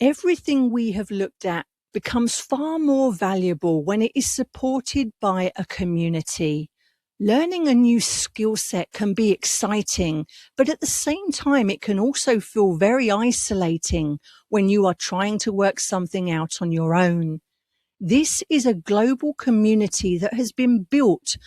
Everything we have looked at becomes far more valuable when it is supported by a community. Learning a new skill set can be exciting, but at the same time, it can also feel very isolating when you are trying to work something out on your own. This is a global community that has been built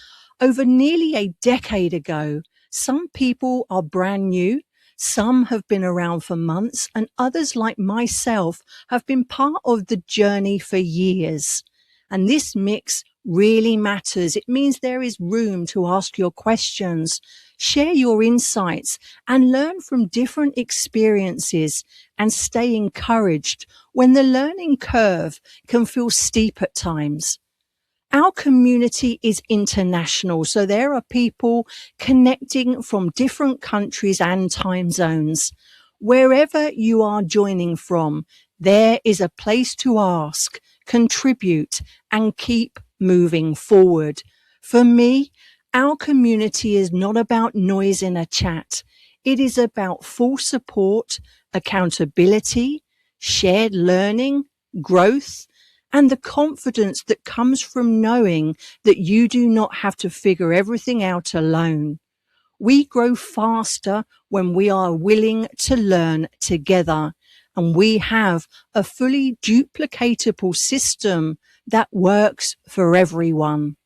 over nearly a decade ago. Some people are brand new, some have been around for months, and others, like myself, have been part of the journey for years. And this mix really matters. It means there is room to ask your questions, share your insights, and learn from different experiences, and stay encouraged when the learning curve can feel steep at times. Our community is international, so there are people connecting from different countries and time zones. Wherever you are joining from, there is a place to ask, contribute, and keep moving forward. For me, our community is not about noise in a chat. It is about full support, accountability, shared learning, growth, and the confidence that comes from knowing that you do not have to figure everything out alone. We grow faster when we are willing to learn together, and we have a fully duplicatable system that works for everyone.